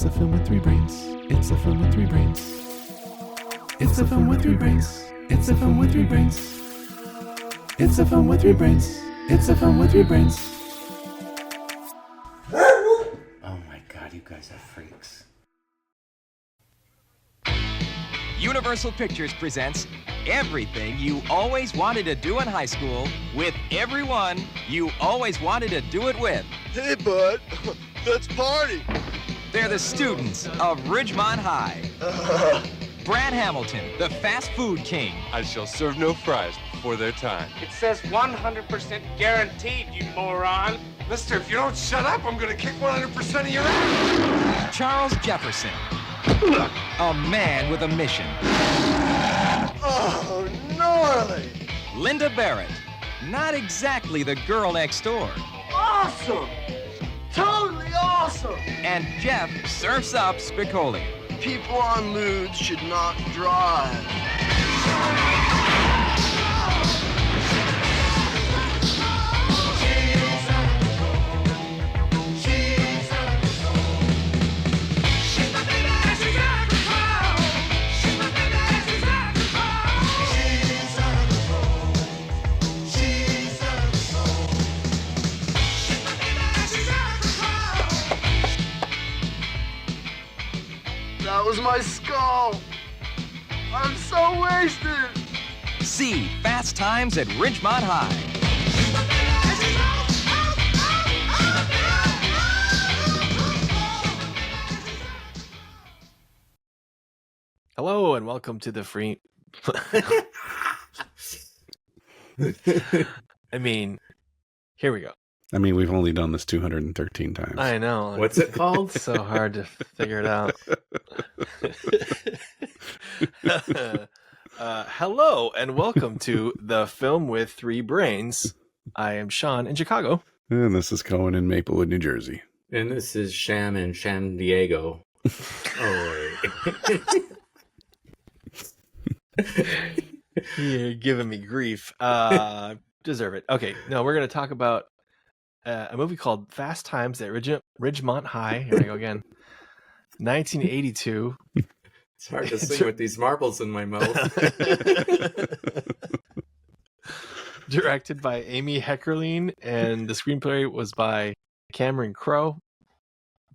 It's a film with three brains. It's a film with three brains. It's a film with three brains. It's a film with three brains. It's a film with three brains. It's a film with three brains. Oh my god, you guys are freaks. Universal Pictures presents everything you always wanted to do in high school with everyone you always wanted to do it with. Hey, bud, let's party. They're the students of Ridgemont High. Brad Hamilton, the fast food king. I shall serve no fries before their time. It says 100% guaranteed, you moron. Mister, if you don't shut up, I'm gonna kick 100% of your ass. Charles Jefferson, a man with a mission. Oh, gnarly. Linda Barrett, not exactly the girl next door. Awesome. Totally awesome. And Jeff surfs up Spicoli. People on lewds should not drive. That was my skull. I'm so wasted. See Fast Times at Ridgemont High. Hello and welcome to the free. I mean, here we go. I mean, we've only done this 213 times. I know. What's it called? It's so hard to figure it out. Hello and welcome to the film with three brains. I am Sean in Chicago. And this is Cohen in Maplewood, New Jersey. And this is Sham in San Diego. Oh, You're giving me grief. Deserve it. Okay, no, we're going to talk about a movie called Fast Times at Ridgemont High. Here I go again. 1982. it's hard to sing with these marbles in my mouth. Directed by Amy Heckerling, and the screenplay was by Cameron Crowe,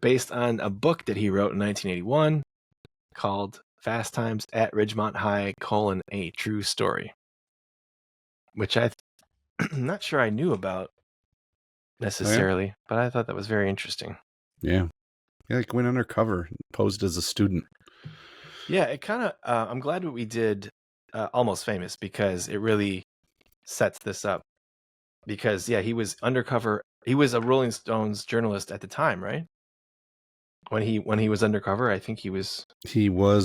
based on a book that he wrote in 1981 called Fast Times at Ridgemont High, a true story, which I'm not sure I knew about necessarily, but I thought that was very interesting. Yeah. He went undercover, posed as a student. Yeah, it kind of, I'm glad what we did Almost Famous, because it really sets this up. Because, yeah, he was undercover. He was a Rolling Stones journalist at the time, right? When he was undercover, I think he was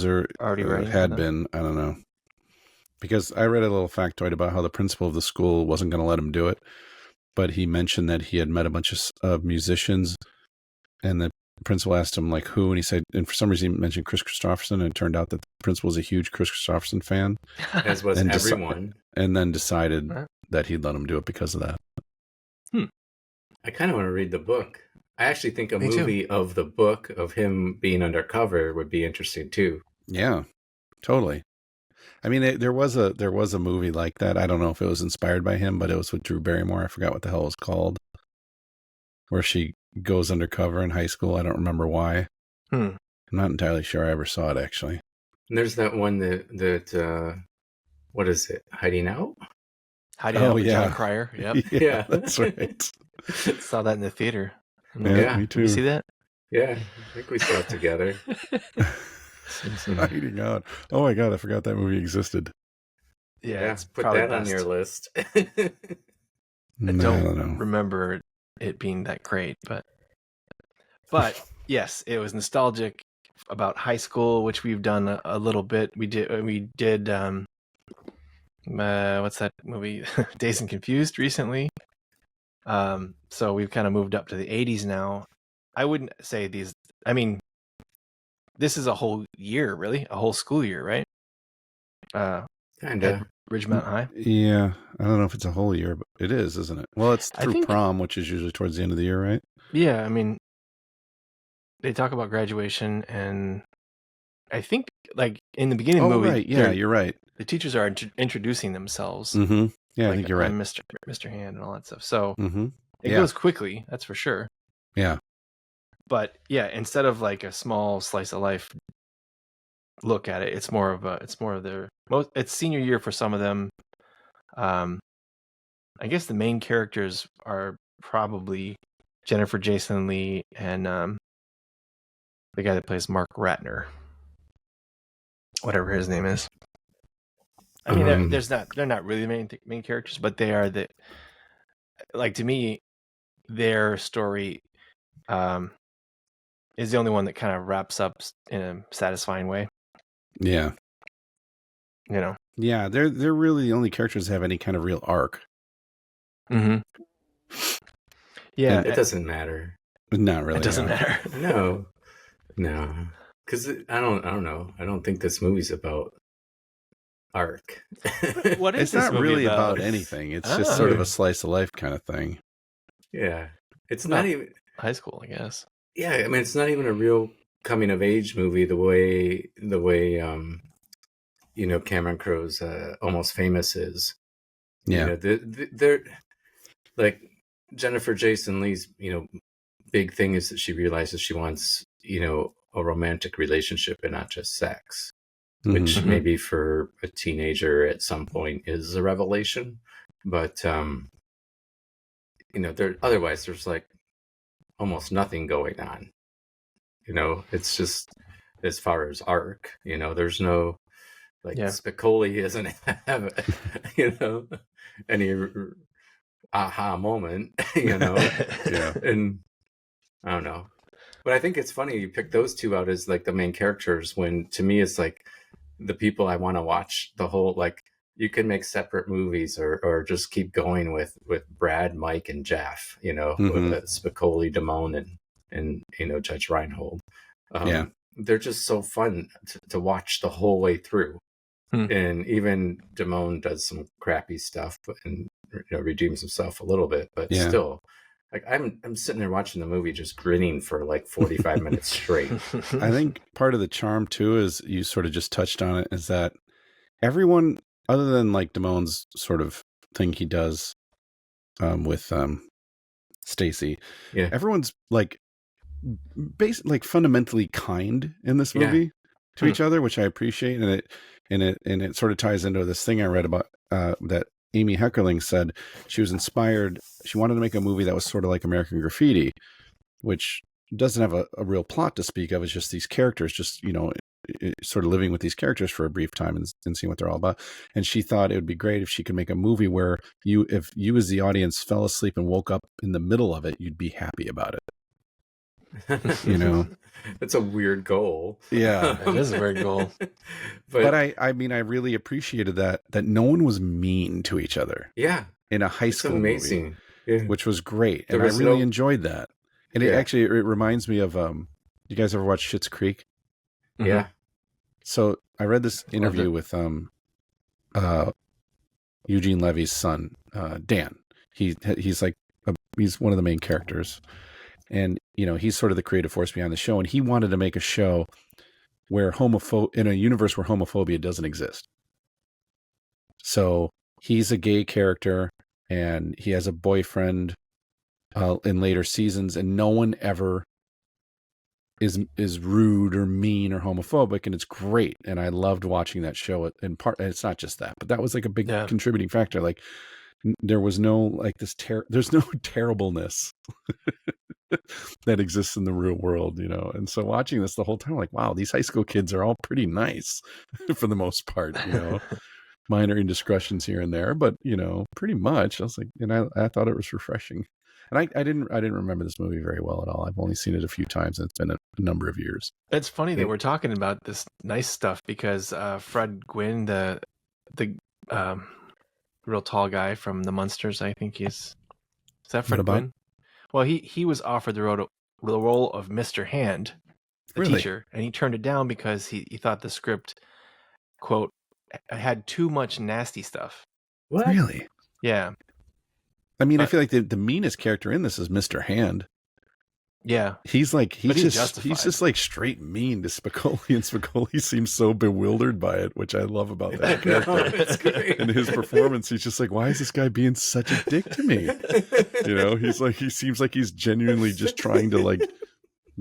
or already had been. I don't know. Because I read a little factoid about how the principal of the school wasn't going to let him do it. But he mentioned that he had met a bunch of musicians, and the principal asked him, like, who? And he said, and for some reason he mentioned Chris Christopherson, and it turned out that the principal was a huge Chris Christopherson fan. As was everyone. And then decided that he'd let him do it because of that. I kind of want to read the book. I actually think a movie of the book of him being undercover would be interesting too. Yeah, totally. I mean, there was a movie like that. I don't know if it was inspired by him, but it was with Drew Barrymore. I forgot what the hell it was called, where she goes undercover in high school. I don't remember why. I'm not entirely sure I ever saw it, actually. And there's that one that what is it? Hiding Out? Hiding Out with John Cryer. Yep. Yeah, that's right. Saw that in the theater. Yeah, me too. You see that? Yeah, I think we saw it together. Hiding Out. Oh my god, I forgot that movie existed. Yeah, put that on your list. I don't remember it being that great, but yes, it was nostalgic about high school, which we've done a little bit. We did what's that movie? Dazed and Confused recently. So we've kind of moved up to the 80s now. I wouldn't say these. I mean, this is a whole year, really, a whole school year, right? Kind of. Ridgemont High. Yeah, I don't know if it's a whole year, but it is, isn't it? Well, it's through prom, which is usually towards the end of the year, right? Yeah, I mean, they talk about graduation, and I think like in the beginning of the Oh, movie, right. Yeah, you're right. the teachers are introducing themselves. Mm-hmm. Yeah, like, I think you're right. I'm Mr. Hand and all that stuff. So Mm-hmm. it goes quickly, that's for sure. Yeah. But yeah, instead of like a small slice of life look at it, it's more of their it's senior year for some of them. I guess the main characters are probably Jennifer Jason Leigh and the guy that plays Mark Ratner, whatever his name is. I mean, they're not really the main characters, but they are like, to me, their story is the only one that kind of wraps up in a satisfying way. Yeah. You know. Yeah, they're really the only characters that have any kind of real arc. Mm-hmm. Yeah, and it doesn't matter. Not really. It doesn't matter. No, because I don't know. I don't think this movie's about arc. What is it's this not movie really about? anything. It's just sort of a slice of life kind of thing. Yeah, it's not even high school, I guess. Yeah, I mean, it's not even a real coming of age movie. The way Cameron Crowe's Almost Famous is. Yeah, they're like Jennifer Jason Leigh's big thing is that she realizes she wants a romantic relationship and not just sex, which maybe for a teenager at some point is a revelation, but otherwise there's like almost nothing going on. It's just as far as arc, there's no Spicoli doesn't have any aha moment, yeah. And I don't know, but I think it's funny you pick those two out as like the main characters, when to me it's like the people I want to watch the whole, like, you can make separate movies or just keep going with Brad, Mike, and Jeff, with Spicoli, Damone, and Judge Reinhold. They're just so fun to watch the whole way through. And even Damone does some crappy stuff and redeems himself a little bit, but still, like, I'm sitting there watching the movie just grinning for like 45 minutes straight. I think part of the charm too is, you sort of just touched on it, is that everyone other than like Damone's sort of thing he does with Stacy, everyone's like basically like fundamentally kind in this movie to each other, which I appreciate, and it sort of ties into this thing I read about that Amy Heckerling said she was inspired. She wanted to make a movie that was sort of like American Graffiti, which doesn't have a real plot to speak of. It's just these characters, just sort of living with these characters for a brief time and seeing what they're all about. And she thought it would be great if she could make a movie where if you as the audience fell asleep and woke up in the middle of it, you'd be happy about it. That's a weird goal. Yeah, it is a weird goal. But I mean, I really appreciated that no one was mean to each other. Yeah, in a high school movie, which was great, and I really enjoyed that. And it reminds me of you guys ever watch Schitt's Creek? Yeah. So I read this interview with Eugene Levy's son, Dan. He's like he's one of the main characters. And, he's sort of the creative force behind the show. And he wanted to make a show where in a universe where homophobia doesn't exist. So he's a gay character and he has a boyfriend in later seasons, and no one ever is rude or mean or homophobic. And it's great. And I loved watching that show in part. And it's not just that, but that was like a big contributing factor. Like, there was no like there's no terribleness that exists in the real world, and so watching this the whole time, like, wow, these high school kids are all pretty nice for the most part, minor indiscretions here and there, but pretty much I was like, and I thought it was refreshing. And I didn't remember this movie very well at all. I've only seen it a few times, and it's been a number of years. It's funny that we're talking about this nice stuff because Fred Gwynn, the real tall guy from the Munsters, I think is that Fred Gwynn? Well, he was offered the role of Mr. Hand, the teacher, and he turned it down because he thought the script, quote, had too much nasty stuff. What? Really? Yeah. I mean, I feel like the meanest character in this is Mr. Hand. Yeah. He's like But he's just justified. like straight mean to Spicoli, and Spicoli seems so bewildered by it, which I love about that character. It's great. In his performance, he's just like, why is this guy being such a dick to me? You know, he's like, he seems like he's genuinely just trying to like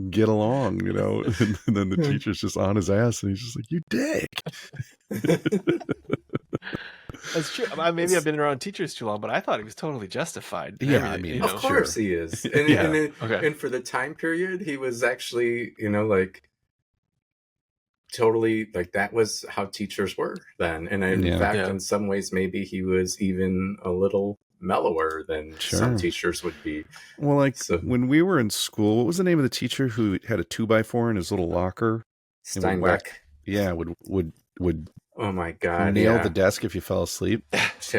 get along, you know, and then the teacher's just on his ass, and he's just like, you dick. That's true. Maybe I've been around teachers too long, but I thought he was totally justified. Yeah, I mean, you Of know. course sure. he is. Yeah. And for the time period, he was actually, you know, like totally like that was how teachers were then. And in fact, Yeah. in some ways, maybe he was even a little mellower than some teachers would be. Well, like when we were in school, what was the name of the teacher who had a 2x4 in his little locker? Steinbeck. Yeah, would Oh my God! nail the desk if you fell asleep.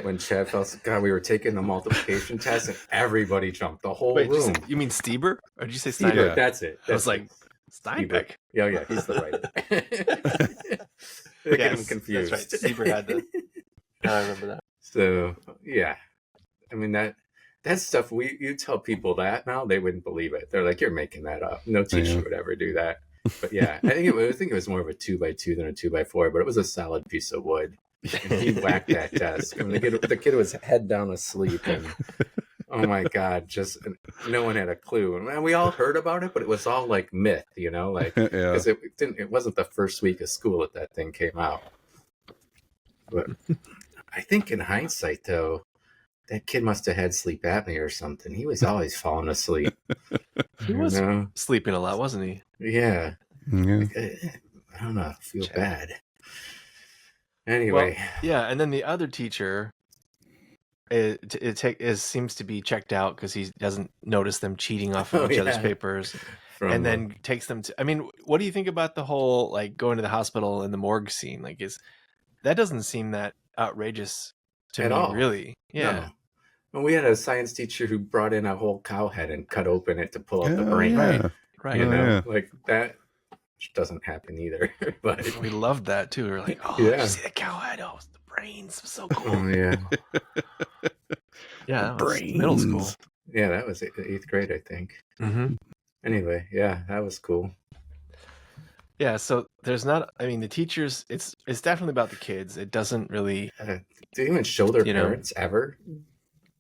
When Chad fell asleep, God, we were taking the multiplication test and everybody jumped the whole room. You mean Stieber? Or did you say Steinbeck, Steinbeck? that's it. I was like, Steinbeck. Yeah, he's the writer. They get him confused. That's right. Stieber had the. I remember that. So yeah, I mean that stuff. You tell people that now, they wouldn't believe it. They're like, "You're making that up. No teacher would ever do that." But yeah, I think it was more of a 2x2 than a 2x4, but it was a solid piece of wood. And he whacked that desk. I mean, the kid was head down asleep, and oh my God, just no one had a clue. And we all heard about it, but it was all like myth, you know, like because it wasn't the first week of school that thing came out. But I think in hindsight, though, that kid must have had sleep apnea or something. He was always falling asleep. He was sleeping a lot, wasn't he? Yeah. Like, I don't know. I feel bad. Anyway. Well, yeah, and then the other teacher seems to be checked out because he doesn't notice them cheating off of each other's papers. And then takes them to... I mean, what do you think about the whole, like, going to the hospital and the morgue scene? Like, that doesn't seem that outrageous to me, all. Really. Yeah. No. Well, we had a science teacher who brought in a whole cow head and cut open it to pull out the brain. Right. You know, like that doesn't happen either. But we loved that too. We were like, oh, did you see the cow head? Oh, the brains. So cool. Oh, yeah. Yeah, that was middle school. Yeah, that was 8th grade, I think. Mm-hmm. Anyway, yeah, that was cool. Yeah, so there's not... I mean, the teachers... It's definitely about the kids. It doesn't really... Do they even show their parents ever?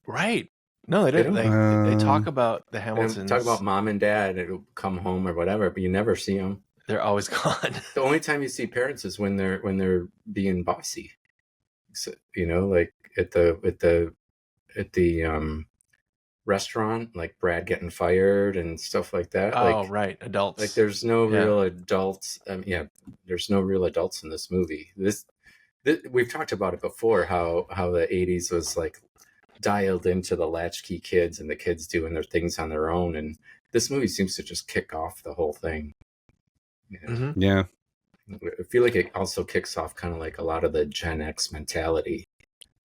Right. No, they don't. They talk about the Hamiltons. Talk about mom and dad and come home or whatever, but you never see them. They're always gone. The only time you see parents is when they're being bossy. So, you know, like at the restaurant, like Brad getting fired and stuff like that. Oh, like, right, adults. Like there's no real adults. There's no real adults in this movie. This we've talked about it before. How the 80s was like dialed into the latchkey kids and the kids doing their things on their own, and this movie seems to just kick off the whole thing. You know? Mm-hmm. Yeah, I feel like it also kicks off kind of like a lot of the Gen X mentality,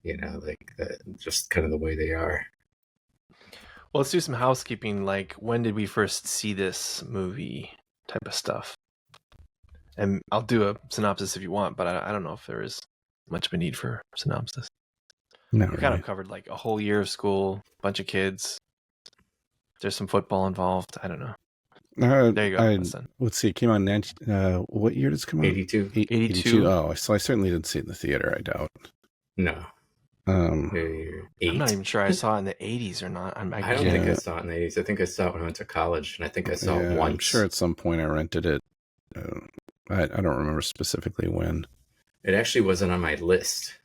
you know, like just kind of the way they are. Well, let's do some housekeeping. Like, when did we first see this movie type of stuff? And I'll do a synopsis if you want, but I don't know if there is much of a need for synopsis. No, we kind of covered like a whole year of school, bunch of kids. There's some football involved. I don't know. There you go. Let's see. It came on. What year did it come out? 82. 82. Oh, so I certainly didn't see it in the theater. I doubt. No. I'm not even sure I saw it in the 80s or not. I don't think I saw it in the 80s. I think I saw it when I went to college, and I think I saw it once. I'm sure at some point I rented it. I don't remember specifically when. It actually wasn't on my list.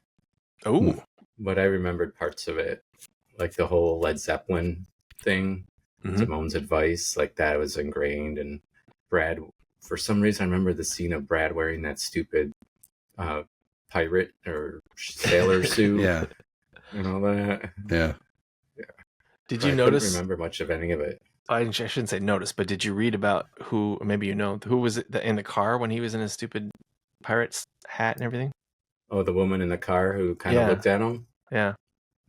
Oh. But I remembered parts of it, like the whole Led Zeppelin thing, Simone's advice, like that was ingrained. And Brad, for some reason, I remember the scene of Brad wearing that stupid pirate or sailor suit, and all that. Yeah. Did you notice? I don't remember much of any of it. I shouldn't say notice, but did you read about who? Maybe you know who was in the car when he was in his stupid pirate's hat and everything. Oh, the woman in the car who kind of looked at him. Yeah.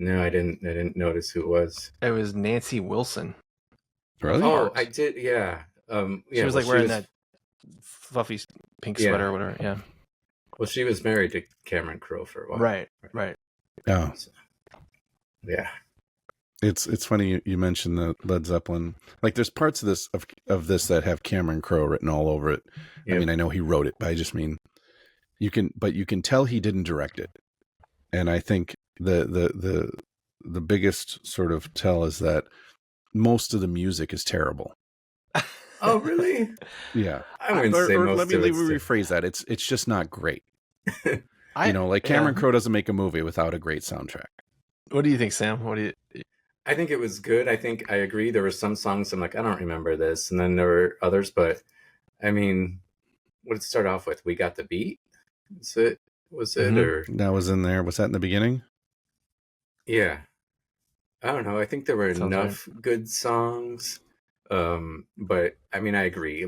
No, I didn't notice who it was. It was Nancy Wilson. Really? Oh, I did. Yeah. She was wearing that fluffy pink sweater or whatever. Yeah. Well, she was married to Cameron Crowe for a while. Right. Oh. Yeah. It's funny you mentioned the Led Zeppelin. Like, there's parts of this that have Cameron Crowe written all over it. Yep. I mean, I know he wrote it, but I just mean you can tell he didn't direct it. And I think the biggest sort of tell is that most of the music is terrible. Oh, really? Yeah. I wouldn't say most let me of it's rephrase that. It's just not great. Cameron Cameron Crowe doesn't make a movie without a great soundtrack. What do you think, Sam? What do you? I think it was good. I think I agree. There were some songs I'm like, I don't remember this. And then there were others, but I mean, what did it start off with? We Got the Beat? Was it or that was in there? Was that in the beginning? yeah. I don't know. I think there were Sounds enough good songs. But I mean, I agree. I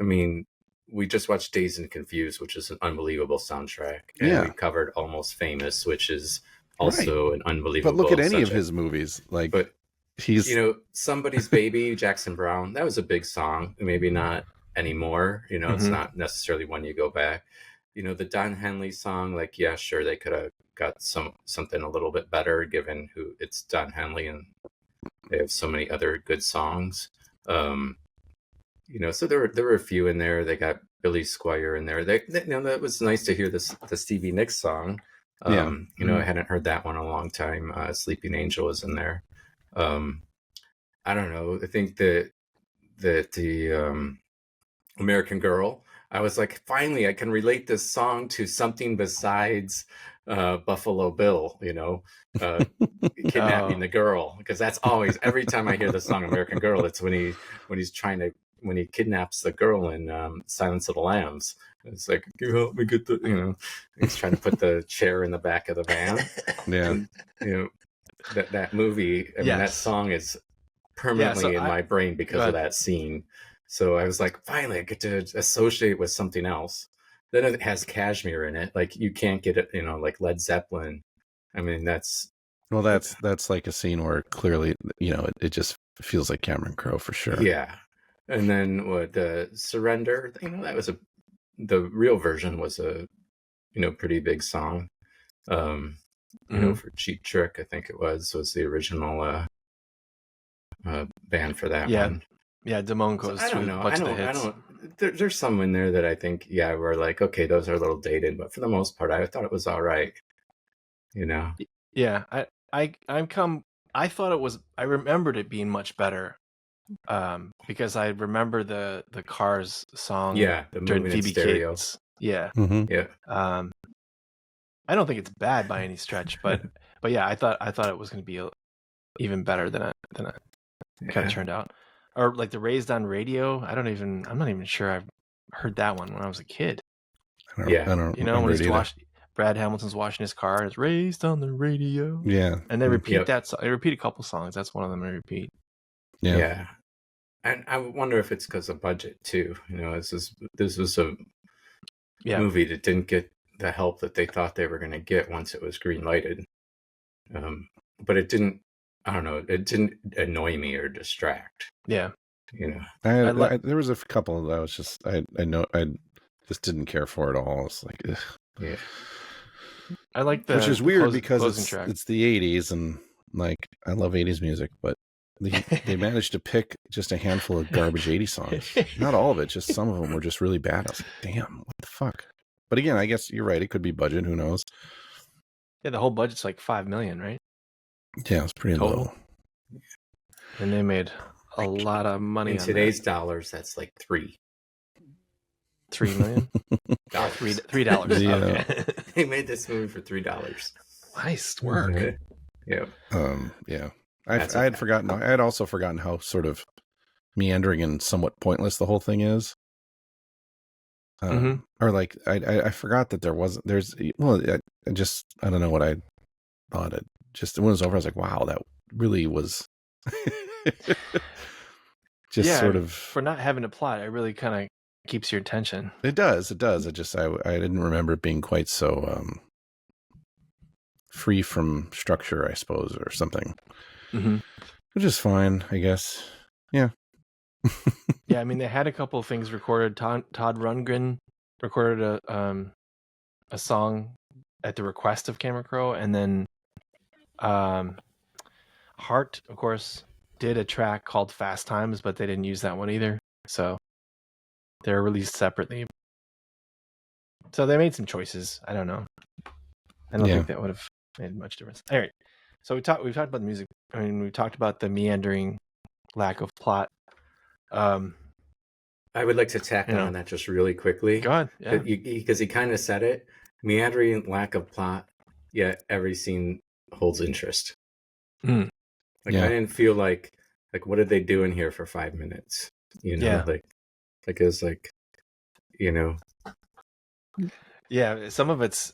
mean, we just watched Dazed and Confused, which is an unbelievable soundtrack. And we covered Almost Famous, which is also an unbelievable. But look at any of his movies. But he's Somebody's Baby, Jackson Browne. That was a big song. Maybe not anymore. It's not necessarily one you go back. The Don Henley song, like, yeah, sure, they could have got something a little bit better given who it's Don Henley and they have so many other good songs. So there were a few in there. They got Billy Squire in there. That was nice to hear the Stevie Nicks song. I hadn't heard that one in a long time. Sleeping Angel was in there. I don't know. I think that the American Girl, I was like, finally, I can relate this song to something besides Buffalo Bill, kidnapping the girl, because that's always, every time I hear the song American Girl, it's when he kidnaps the girl in Silence of the Lambs. It's like, you help me get he's trying to put the chair in the back of the van. Yeah. And, that movie, I mean, that song is permanently in my brain because of that scene. So I was like, finally, I get to associate with something else. Then it has Kashmir in it. Like, you can't get it, like Led Zeppelin. I mean, that's like a scene where clearly, it just feels like Cameron Crowe for sure. Yeah. And then the Surrender, that was the real version was a, pretty big song. For Cheap Trick, I think it was the original band for that one. Yeah, Damone goes through a bunch of the hits. There's some in there that I think, we're like, okay, those are a little dated, but for the most part, I thought it was all right. Yeah, I thought it was. I remembered it being much better, because I remember the Cars song. Yeah, the during moving in Phoebe stereo. Cates. Yeah, Yeah. I don't think it's bad by any stretch, but yeah, I thought it was going to be even better than it kind of turned out. Or like the Raised on Radio. I'm not even sure I've heard that one when I was a kid. I don't when he's Brad Hamilton's washing his car and it's Raised on the Radio. Yeah. And they repeat that song. They repeat a couple songs. That's one of them I repeat. Yeah. And I wonder if it's because of budget too. This was a movie that didn't get the help that they thought they were going to get once it was green lighted. But it didn't, I don't know, it didn't annoy me or distract. Yeah. There was a couple that was just, I just didn't care for it all. It's like, ugh. Yeah. I like which is weird because it's the 80s and like, I love 80s music, but they managed to pick just a handful of garbage 80s songs. Not all of it, just some of them were just really bad. I was like, damn, what the fuck? But again, I guess you're right. It could be budget. Who knows? Yeah, the whole budget's like $5 million, right? Yeah, it's pretty low. And they made a lot of money. In today's dollars, that's like $3 million. $3. Yeah. Okay. They made this movie for $3. Nice work. Yeah. Yeah. I had forgotten. I had also forgotten how sort of meandering and somewhat pointless the whole thing is. Or like I forgot that I don't know what I thought. It just, when it was over, I was like, wow, that really was just sort of, for not having a plot. It really kind of keeps your attention. It does. I didn't remember it being quite so free from structure, I suppose, or something. Which is fine, I guess. Yeah. Yeah, I mean, they had a couple of things recorded. Todd Rundgren recorded a song at the request of Cameron Crowe, and then Heart, of course, did a track called Fast Times, but they didn't use that one either. So they're released separately. So they made some choices. I don't know. I don't think that would have made much difference. All right. So we've talked about the music. I mean, we talked about the meandering lack of plot. I would like to tack on that just really quickly. Go ahead. Yeah. Because he kind of said it. Meandering lack of plot, yet every scene holds interest. Mm. I didn't feel like what are they doing here for 5 minutes? Like it was like, Yeah, some of it's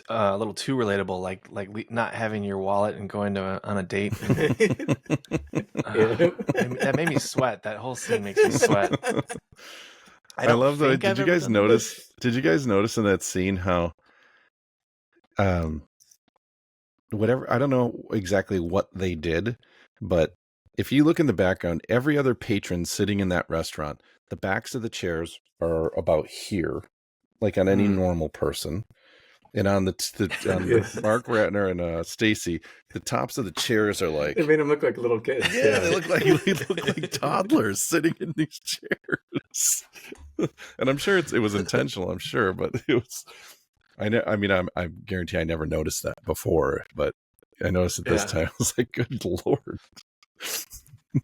a little too relatable, like not having your wallet and going on a date. That made me sweat. That whole scene makes me sweat. I love that. Did you guys notice? Did you guys notice in that scene how, whatever, I don't know exactly what they did, but if you look in the background, every other patron sitting in that restaurant, the backs of the chairs are about here, like on any normal person. And on the Mark Ratner and Stacy, the tops of the chairs are like, they made them look like little kids. Yeah, they look like toddlers sitting in these chairs. And I'm sure it was intentional. I'm sure, but it was. I guarantee I never noticed that before, but I noticed it this time. I was like, "Good Lord!" And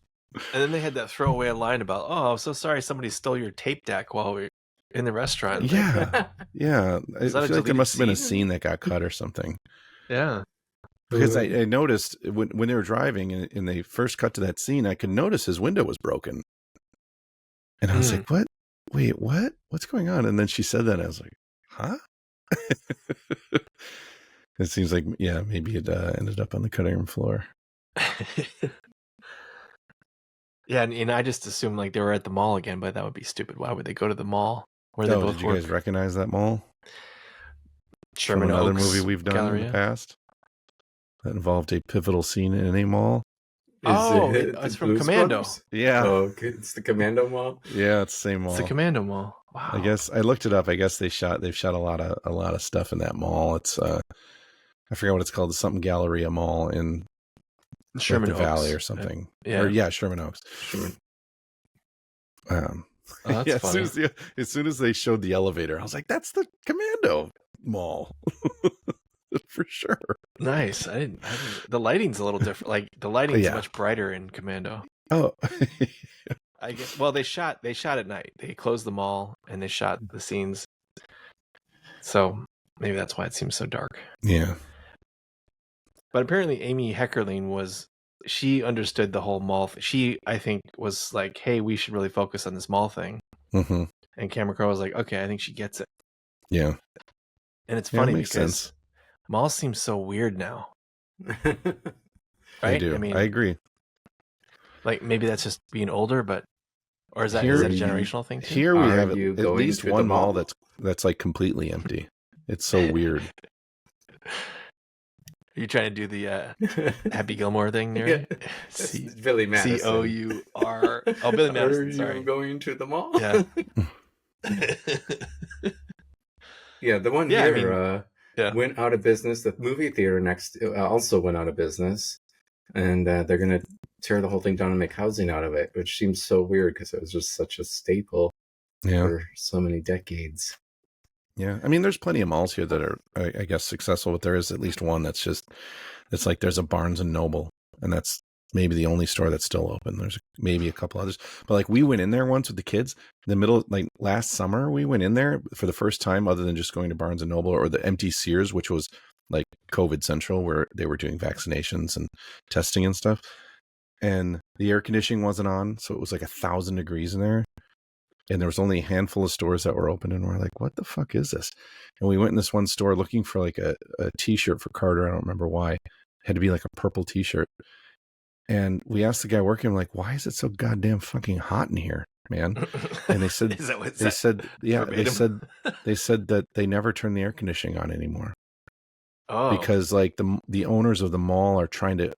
then they had that throwaway line about, "Oh, I'm so sorry, somebody stole your tape deck while we were in the restaurant." Yeah, yeah. I feel like there must have been a scene that got cut or something. Yeah, because I noticed when they were driving and they first cut to that scene, I could notice his window was broken, and I was like, "What? Wait, what? What's going on?" And then she said that, and I was like, "Huh?" It seems like maybe it ended up on the cutting room floor. Yeah, and I just assumed like they were at the mall again, but that would be stupid. Why would they go to the mall where they both did you guys recognize that mall? Sherman From another Oaks movie we've done Galleria? in the past that involved a pivotal scene in a mall. It's from Commando. Brothers? Yeah. Oh, okay. It's the Commando Mall. Yeah, it's the same mall. It's the Commando Mall. Wow. I guess I looked it up. I guess they've shot a lot of stuff in that mall. It's I forgot what it's called. It's something Galleria Mall in Sherman the Oaks Valley or something. Sherman Oaks. Sure. That's funny. As soon as they showed the elevator, I was like, "That's the Commando Mall." For sure. Nice. I didn't. The lighting's a little different. Like the lighting's much brighter in Commando. Oh. I guess. Well, they shot at night. They closed the mall and they shot the scenes. So maybe that's why it seems so dark. Yeah. But apparently, Amy Heckerling she understood the whole mall. She, I think, was like, "Hey, we should really focus on this mall thing." Mm-hmm. And Cameron Crowe was like, "Okay, I think she gets it." Yeah. And it's funny makes because sense. malls seem so weird now. Right? I do. I agree. Like maybe that's just being older, or is that a generational thing too? Here we have at least one mall that's like completely empty. It's so weird. Are you trying to do the Happy Gilmore thing there? Billy Madison. COUR. Oh, Billy Madison. Sorry. Are you going to the mall? Yeah. Yeah, the one here went out of business. The movie theater next also went out of business. And they're going to tear the whole thing down and make housing out of it, which seems so weird because it was just such a staple for so many decades. Yeah. I mean, there's plenty of malls here that are, I guess, successful, but there is at least one it's like there's a Barnes and Noble, and that's maybe the only store that's still open. There's maybe a couple others, but like we went in there once with the kids in the middle, like last summer, we went in there for the first time other than just going to Barnes and Noble or the empty Sears, which was like COVID central where they were doing vaccinations and testing and stuff. And the air conditioning wasn't on. So it was like 1,000 degrees in there. And there was only a handful of stores that were open. And we're like, what the fuck is this? And we went in this one store looking for like a t-shirt for Carter. I don't remember why. It had to be like a purple t-shirt. And we asked the guy working, like, why is it so goddamn fucking hot in here, man? And they said, they said that they never turn the air conditioning on anymore. Oh. Because like the owners of the mall are trying to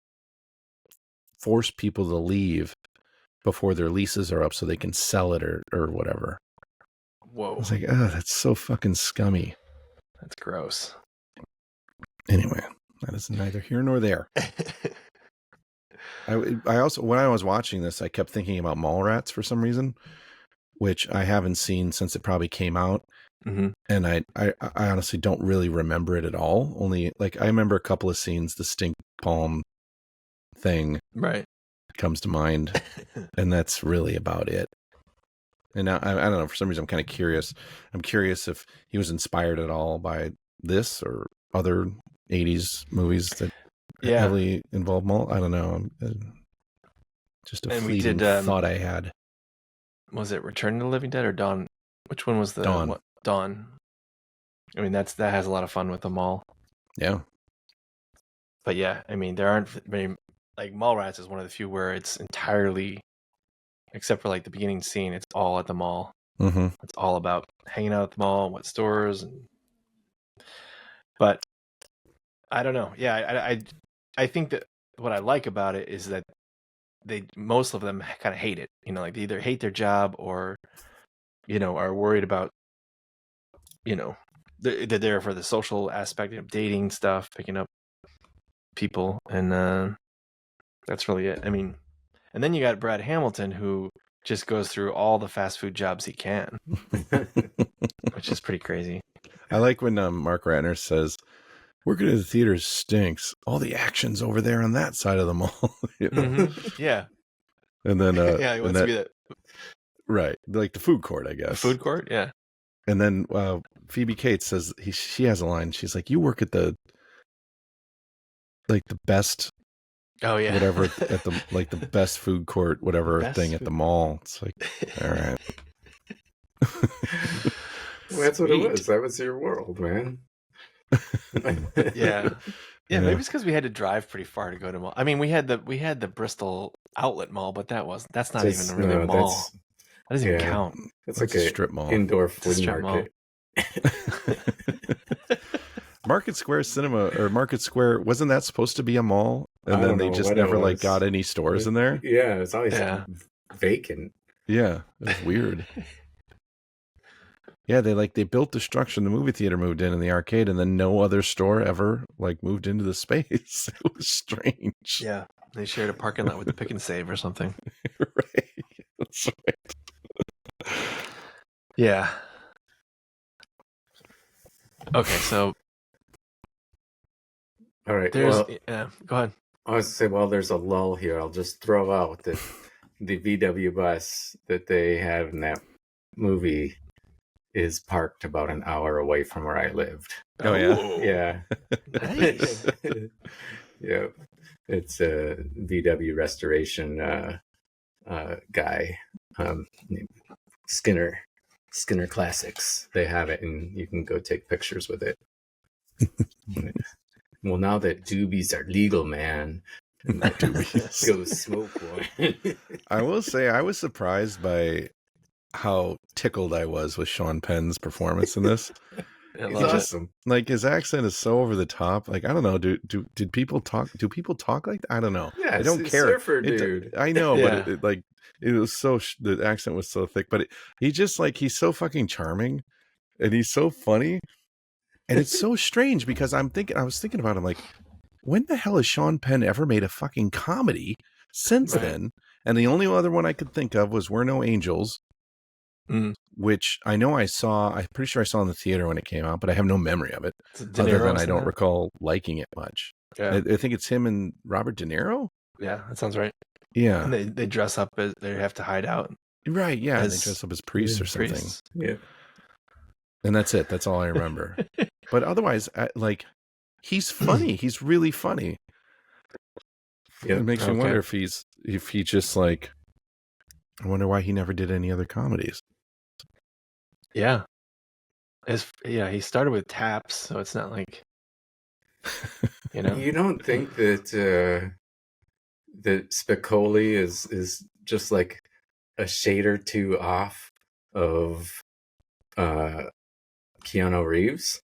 force people to leave before their leases are up so they can sell it or whatever. Whoa. I was like, oh, that's so fucking scummy. That's gross. Anyway, that is neither here nor there. I also, when I was watching this, I kept thinking about Mallrats for some reason, which I haven't seen since it probably came out. Mm-hmm. And I honestly don't really remember it at all. Only like I remember a couple of scenes, the stink palm thing Right. comes to mind, and that's really about it. And now I don't know, for some reason I'm kind of curious. I'm curious if he was inspired at all by this or other 80s movies that heavily involve mall. I don't know. Just a fleeting thought I had. Was it Return of the Living Dead or Dawn? Which one was the Dawn? Dawn. I mean, that has a lot of fun with the mall. Yeah. But yeah, I mean, there aren't very, like, Mallrats is one of the few where it's entirely, except for like the beginning scene, it's all at the mall. Mm-hmm. It's all about hanging out at the mall, what stores, but I don't know. Yeah, I think that what I like about it is that most of them kind of hate it. You know, like they either hate their job or, you know, are worried about, you know, they're there for the social aspect of dating stuff, picking up people, and that's really it. I mean, and then you got Brad Hamilton, who just goes through all the fast food jobs he can, which is pretty crazy. I like when Mark Ratner says, "Working at the theater stinks. All the action's over there on that side of the mall." You know? Mm-hmm. Yeah. And then yeah, he wants to be that. Right, like the food court, I guess. Food court, yeah. And then Phoebe Cates says she has a line. She's like, "You work at the best." Oh yeah, whatever at the best food court, whatever thing at the mall. It's like, all right. Well, that's what it was. That was your world, man. Yeah. Maybe it's because we had to drive pretty far to go to mall. I mean, we had the Bristol Outlet Mall, but that's not even really a mall. That doesn't even count. It's like a strip mall, indoor flea market. Market Square Cinema or Market Square, wasn't that supposed to be a mall? And then they just never like got any stores in there. Yeah, it's always vacant. Yeah, it's weird. Yeah, they built the structure, and the movie theater moved in, and the arcade, and then no other store ever like moved into the space. It was strange. Yeah, they shared a parking lot with the Pick and Save or something. Right. That's right. Yeah. Okay, so all right. There's well, go ahead. I was going to say, there's a lull here. I'll just throw out that the VW bus that they have in that movie is parked about an hour away from where I lived. Oh, yeah? Yeah. Nice. Yeah. It's a VW restoration guy, Skinner Classics. They have it, and you can go take pictures with it. Well, now that doobies are legal, man, doobies. Go smoke one. I will say I was surprised by how tickled I was with Sean Penn's performance in this. He's awesome. Like his accent is so over the top. Like I don't know. Did people talk? Do people talk like that? I don't know. Yeah, I don't care. Surfer dude. I know, but it was so the accent was so thick. But he's so fucking charming, and he's so funny. And it's so strange because I was thinking about him like, when the hell has Sean Penn ever made a fucking comedy since then? And the only other one I could think of was We're No Angels, which I know I'm pretty sure I saw in the theater when it came out, but I have no memory of it. Other than I don't recall liking it much. Yeah. I think it's him and Robert De Niro. Yeah, that sounds right. Yeah. And they dress up as they have to hide out. Right, yeah. And they dress up as priests or something. Yeah. And that's it. That's all I remember. But otherwise, he's funny. He's really funny. Yep. It makes me wonder if he just like, I wonder why he never did any other comedies. Yeah. He started with Taps, so it's not like, you know. You don't think that that Spicoli is just like a shade or two off of Keanu Reeves?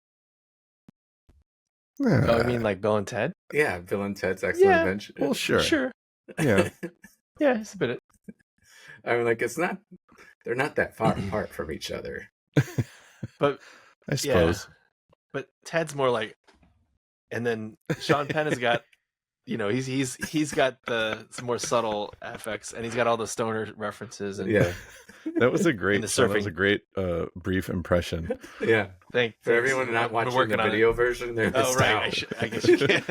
Oh, you mean like Bill and Ted? Yeah, Bill and Ted's Excellent Adventure. Well, sure. Yeah. Yeah, it's a bit. I mean, like they're not that far apart from each other. But I suppose. Yeah. But Ted's more like, and then Sean Penn has got he's got some more subtle effects, and he's got all the stoner references. And Yeah. That was a great. And the That was surfing. a great brief impression. Yeah. thanks For everyone not We're watching working the on video it. version, they're Oh missed right, out. I guess you can.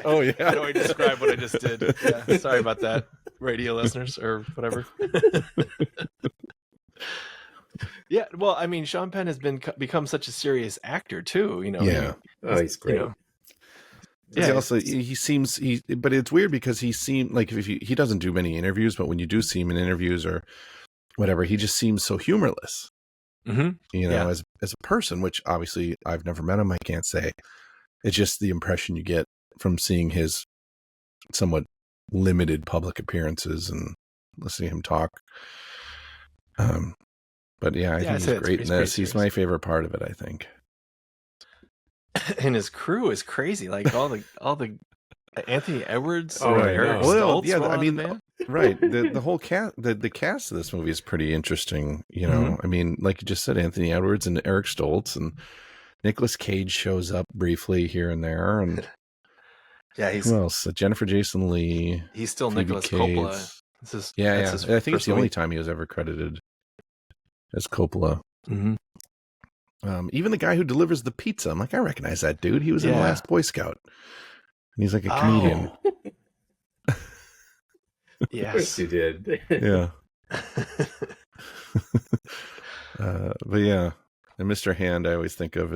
Oh, yeah. How do I describe what I just did? Yeah, sorry about that, radio listeners or whatever. Yeah, well, I mean, Sean Penn has become such a serious actor too. Yeah. Oh, he's great. Yeah, also he seems but it's weird because he seemed like he doesn't do many interviews, but when you do see him in interviews or whatever, he just seems so humorless. Mm-hmm. As a person, which obviously I've never met him, I can't say. It's just the impression you get from seeing his somewhat limited public appearances and listening to him talk. But yeah, I think he's great in this. He's my favorite part of it, I think. And his crew is crazy. Like all the Anthony Edwards. Oh, right. Eric Well, Stoltz yeah, were I on mean, the band. right. The whole cast, the cast of this movie is pretty interesting. I mean, like you just said, Anthony Edwards and Eric Stoltz, and Nicolas Cage shows up briefly here and there, and yeah, who else? Jennifer Jason Leigh. He's still Phoebe Nicolas Cates. Coppola. Yeah. I think it's the only movie. time he was ever credited as Coppola. Mm-hmm. Even the guy who delivers the pizza, I'm like, I recognize that dude. He was in The Last Boy Scout, and he's like a comedian. Yes, Of course you did. Yeah. But yeah, and Mr. Hand, I always think of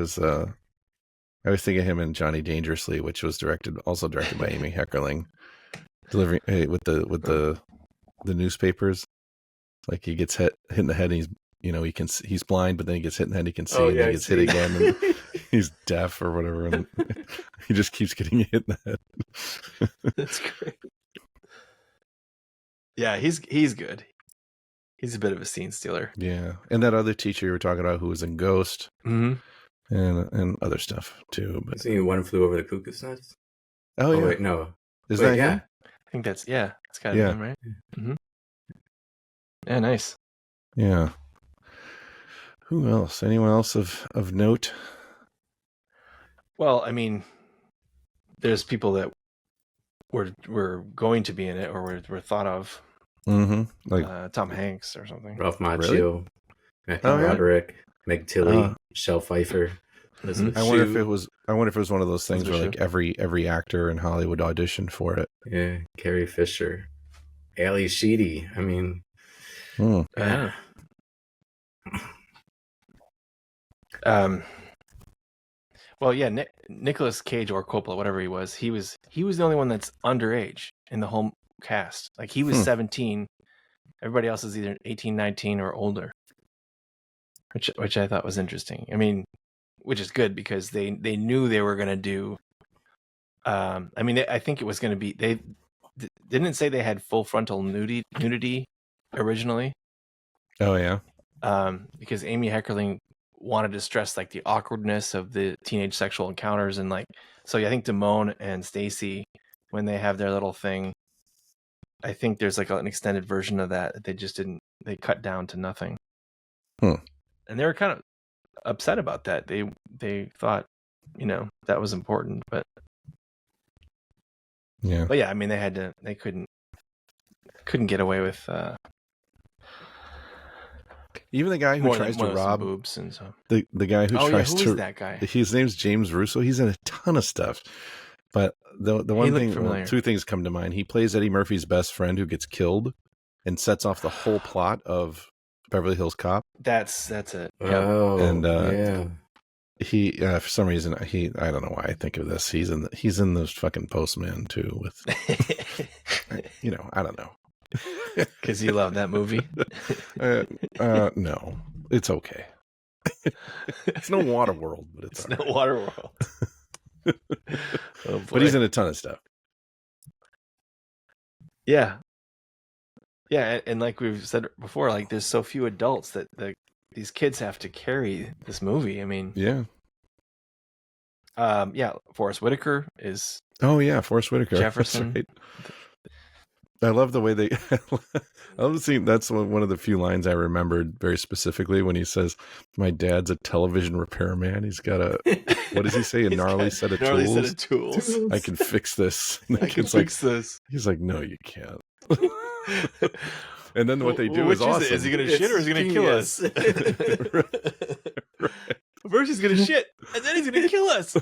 him in Johnny Dangerously, which was also directed by Amy Heckerling, delivering with the newspapers. Like he gets hit in the head, and he's blind, but then he gets hit in the head, he can see, and then he gets hit again, and he's deaf or whatever, and he just keeps getting hit in the head. That's great. Yeah, he's good. He's a bit of a scene stealer. Yeah, and that other teacher you were talking about who was in Ghost, mm-hmm. and other stuff too. But One Flew Over the Cuckoo's Nest. Oh yeah, wait, no, is that him? I think that's it's got him, right? Mm-hmm. Yeah, nice. Yeah. Who else? Anyone else of note? Well, I mean, there's people that were going to be in it or were thought of. Mm-hmm. Like Tom Hanks or something. Ralph Macchio, Matthew Oh, yeah? Broderick, Meg Tilly, Michelle Pfeiffer. Elizabeth I wonder if Shue. it was one of those things where like Elizabeth every actor in Hollywood auditioned for it. Yeah, Carrie Fisher, Ali Sheedy. I mean, Yeah. Well, yeah, Nicolas Cage or Coppola, whatever he was the only one that's underage in the whole cast. Like he was 17. Everybody else is either 18, 19 or older. Which I thought was interesting. I mean, which is good because they knew they were going to do I mean, I think it was going to be they didn't say they had full frontal nudity originally. Oh yeah. Because Amy Heckerling wanted to stress like the awkwardness of the teenage sexual encounters, and like, so I think Damone and Stacy, when they have their little thing, I think there's like an extended version of that they cut down to nothing. And they were kind of upset about that. They thought, that was important, but yeah. But yeah, I mean, they couldn't get away with even the guy who tries to rob boobs and so the guy who tries who to is that guy? His name's James Russo. He's in a ton of stuff, but the one thing, two things come to mind. He plays Eddie Murphy's best friend who gets killed and sets off the whole plot of Beverly Hills Cop. That's it. Oh, and yeah. He for some reason I don't know why I think of this. He's in those fucking Postman too with I don't know. Because you love that movie. No, it's okay. It's no Waterworld, but it's no Waterworld. Oh, but he's in a ton of stuff. Yeah, and like we've said before, like there's so few adults that these kids have to carry this movie. I mean, yeah. Forrest Whitaker is. Oh yeah, Forrest Whitaker. Jefferson. Right. I love the way they. I love seeing. That's one of the few lines I remembered very specifically when he says, "My dad's a television repairman. He's got a what does he say? A He's gnarly got set of gnarly tools. set of tools. I can fix this." And the I can kid's like, fix this. he's like, "No, you can't." And then what they do Which is awesome. Is he going to shit or is he going to kill us? Right. First he's going to shit, and then he's going to kill us.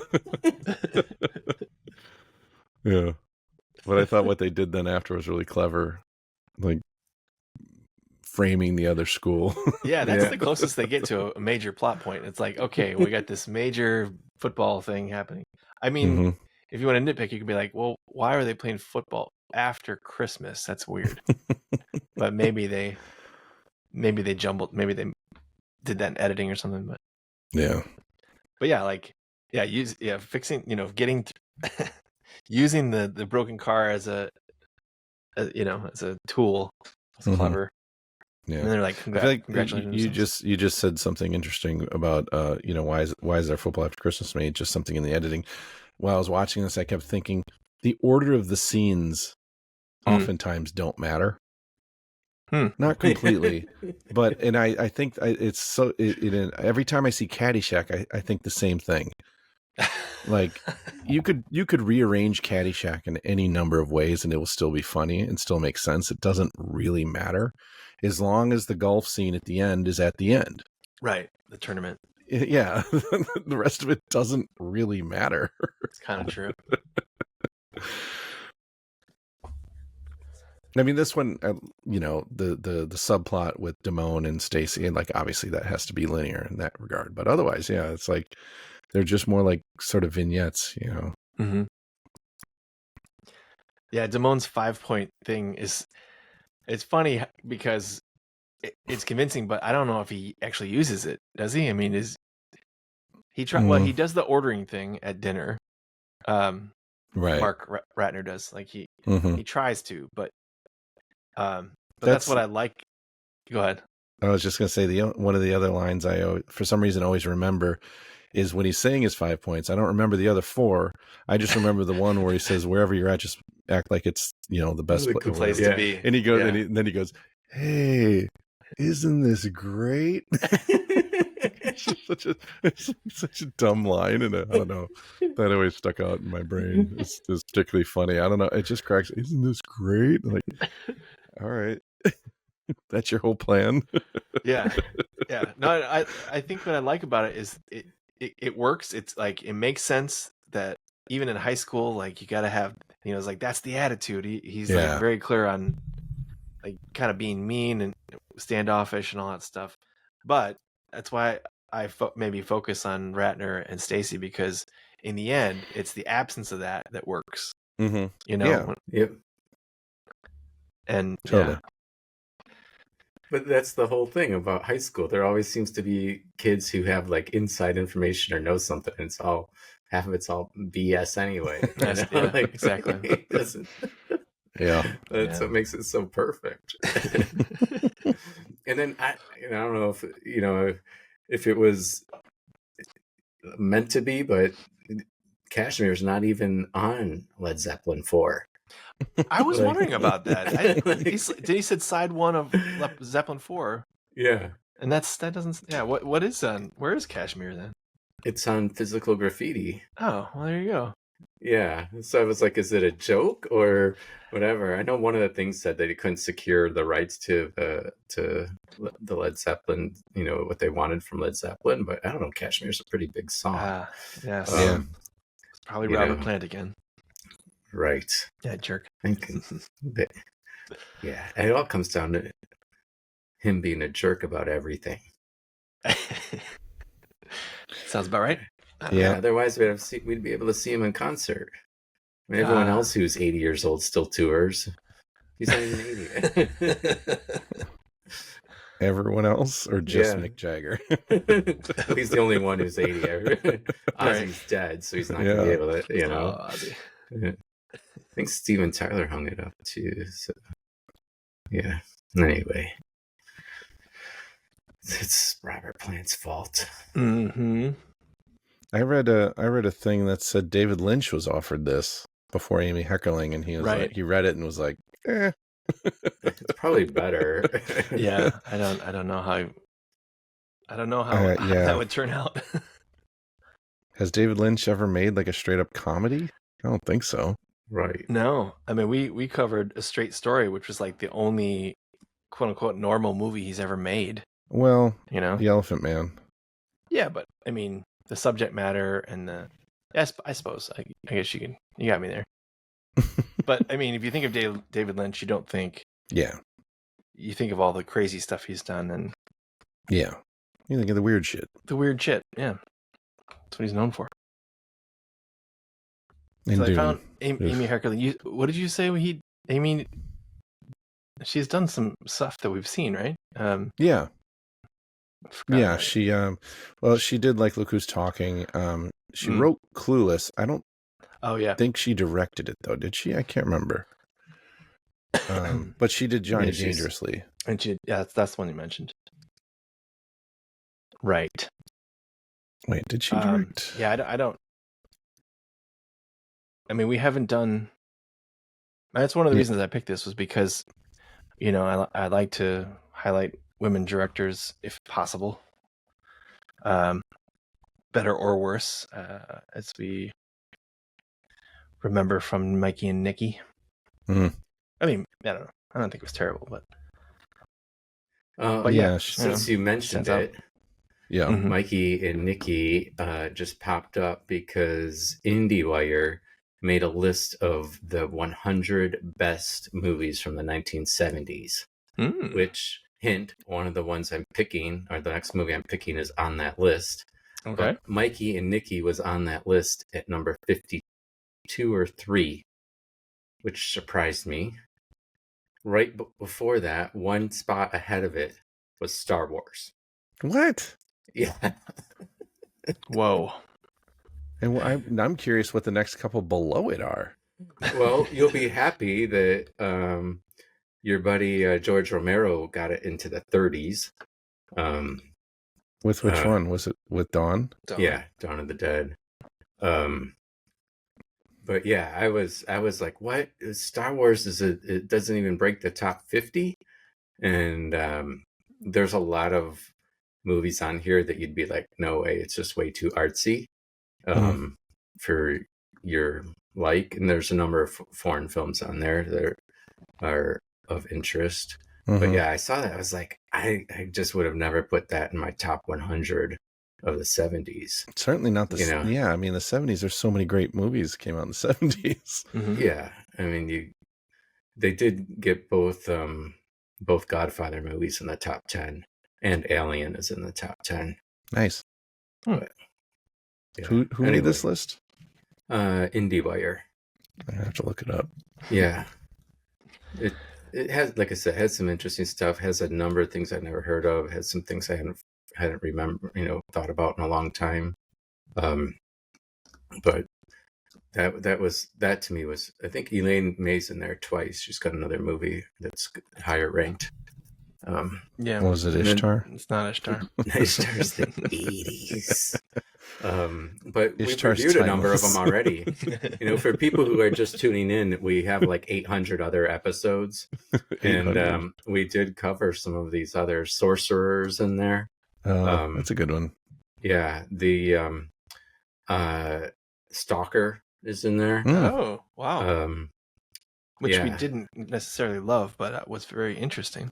Yeah. But I thought what they did then after was really clever. Like framing the other school. Yeah, that's the closest they get to a major plot point. It's like, okay, we got this major football thing happening. I mean, if you want to nitpick, you could be like, well, why are they playing football after Christmas? That's weird. But maybe they jumbled, maybe they did that in editing or something. But yeah, fixing, getting using the broken car as a tool. It's clever. Yeah, and they're like, congratulations. You just said something interesting about why is there football after Christmas made? Just something in the editing. While I was watching this, I kept thinking the order of the scenes oftentimes don't matter. Not completely, but I think it's so. Every time I see Caddyshack, I think the same thing. Like you could rearrange Caddyshack in any number of ways, and it will still be funny and still make sense. It doesn't really matter as long as the golf scene at the end is at the end. Right, the tournament. Yeah, the rest of it doesn't really matter. It's kind of true. I mean, this one, the subplot with Damone and Stacy, and like obviously that has to be linear in that regard. But otherwise, yeah, it's like they're just more like sort of vignettes, Mm-hmm. Yeah, Damone's 5-point thing it's funny because it's convincing, but I don't know if he actually uses it. Does he? I mean, he does the ordering thing at dinner. Right. Mark Ratner does. Like he tries to, but that's what I like. Go ahead. I was just going to say one of the other lines I, for some reason, always remember is when he's saying his 5 points. I don't remember the other 4. I just remember the one where he says, "Wherever you're at, just act like it's the best place to be." And he goes, and then he goes, "Hey, isn't this great?" It's such a dumb line, and I don't know, that always stuck out in my brain. It's particularly funny. I don't know. It just cracks. Isn't this great? Like, all right, that's your whole plan. Yeah. No, I think what I like about it is it works. It's like it makes sense that even in high school, like you got to have, it's like that's the attitude. He's like very clear on like kind of being mean and standoffish and all that stuff. But that's why I maybe focus on Ratner and Stacy, because in the end, it's the absence of that works. Mm-hmm. Yep. And totally. Yeah. But that's the whole thing about high school. There always seems to be kids who have like inside information or know something. And half of it's all BS anyway. Exactly. It doesn't. Yeah. That's what makes it so perfect. And then I don't know if it was meant to be, but Kashmir's not even on Led Zeppelin 4. I was wondering about that. He said side 1 of Zeppelin 4. Yeah. And that doesn't. Yeah. What is on? Where is Kashmir then? It's on Physical Graffiti. Oh, well, there you go. Yeah. So I was like, is it a joke or whatever? I know one of the things said that he couldn't secure the rights to the Led Zeppelin, what they wanted from Led Zeppelin, but I don't know. Kashmir's a pretty big song. Yes. It's probably Robert Plant again. Right. Yeah, jerk. Yeah, and it all comes down to him being a jerk about everything. Sounds about right. Yeah. Otherwise, we'd be able to see him in concert. I mean, everyone else who's 80 years old still tours. He's not even 80. Everyone else, or just Mick Jagger? He's the only one who's 80. Ozzy's dead, so he's not going to be able to, Ozzy. I think Steven Tyler hung it up too. So, yeah. Anyway, it's Robert Plant's fault. Mm-hmm. I read a thing that said David Lynch was offered this before Amy Heckerling, and he was like, he read it and was like, It's probably better. Yeah, I don't know how Yeah. that would turn out. Has David Lynch ever made like a straight up comedy? I don't think so. Right. No, I mean we covered A Straight Story, which was like the only quote unquote normal movie he's ever made. Well, You know? The Elephant Man. Yeah, but I mean the subject matter and the yes, I suppose I guess you got me there. But I mean, if you think of David Lynch, you don't think Yeah. you think of all the crazy stuff he's done and Yeah. You think of the weird shit. the weird shit. Yeah, that's what he's known for. And So I Dune. found Amy Heckerling. What did you say? Amy, she's done some stuff that we've seen, right? Yeah. Forgot Yeah. about it. She well, she did like Look Who's Talking. She wrote Clueless. I don't Oh yeah. think she directed it though, did she? I can't remember. But she did Johnny Yeah, she's- Dangerously. And that's the one you mentioned. Right. Wait, did she direct? Yeah, I don't. I mean, we haven't done. That's one of the reasons I picked this was because, you know, I like to highlight women directors if possible. Better or worse, as we remember from Mikey and Nikki. Mhm. I mean, I don't know. I don't think it was terrible, but But yeah, since you mentioned stands out. it, Yeah. Mhm. Mikey and Nikki just popped up because IndieWire made a list of the 100 best movies from the 1970s, which, hint, one of the ones I'm picking, or the next movie I'm picking is on that list. Okay. But Mikey and Nikki was on that list at number 52 or 3, which surprised me. Right before that, one spot ahead of it was Star Wars. What? Yeah. Whoa. And I'm curious what the next couple below it are. Well, you'll be happy that your buddy George Romero got it into the 30s. With which one? Was it with Dawn? Yeah, Dawn of the Dead. But yeah, I was like, what? Star Wars it doesn't even break the top 50, and there's a lot of movies on here that you'd be like, no way, it's just way too artsy for your like. And there's a number of foreign films on there that are of interest. But yeah, I saw that. I was like, I just would have never put that in my top 100 of the 70s. Certainly not the You know? I mean the 70s, there's so many great movies came out in the 70s. Mm-hmm. Yeah, I mean they did get both Godfather movies in the top 10, and Alien is in the top 10. Nice. But, yeah. Who made this list? IndieWire. I have to look it up. Yeah. It has, like I said, has some interesting stuff, has a number of things I've never heard of, has some things I hadn't thought about in a long time. But that to me was, I think Elaine May's in there twice. She's got another movie that's higher ranked. Yeah. Was it Ishtar? It's not Ishtar. Ishtar's the 80s. But Ishtar's we've reviewed a number of timeless. them already. For people who are just tuning in, we have like 800 other episodes. And we did cover some of these other sorcerers in there. That's a good one. Yeah, the Stalker is in there. Oh, wow. Which we yeah. didn't necessarily love, but was very interesting.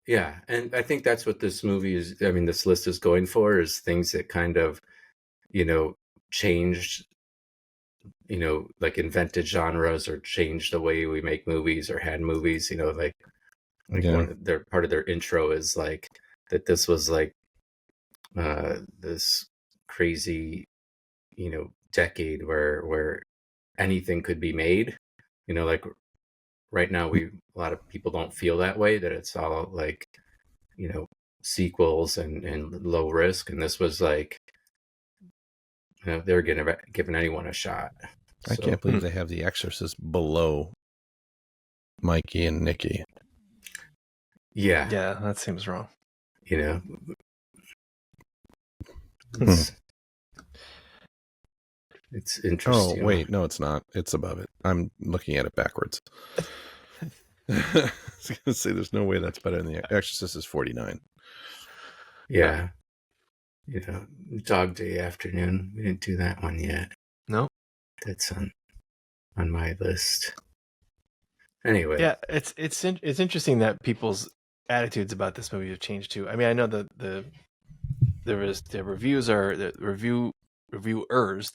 Yeah, and I think that's what this movie is. I mean, this list is going for, is things that kind of, changed, like invented genres or changed the way we make movies or had movies. Like part of their intro is like that. This was like this crazy, decade where anything could be made. Like right now, a lot of people don't feel that way, that it's all like, sequels and low risk. And this was like, they're giving anyone a shot. I can't believe they have The Exorcist below Mikey and Nikki. Yeah. Yeah, that seems wrong. It's interesting. Oh, wait. No, it's not. It's above it. I'm looking at it backwards. I was going to say there's no way that's better than The Exorcist is 49. Yeah. Dog Day Afternoon. We didn't do that one yet. No. That's on my list. Anyway. Yeah, it's interesting that people's attitudes about this movie have changed too. I mean, I know the reviews are the reviewers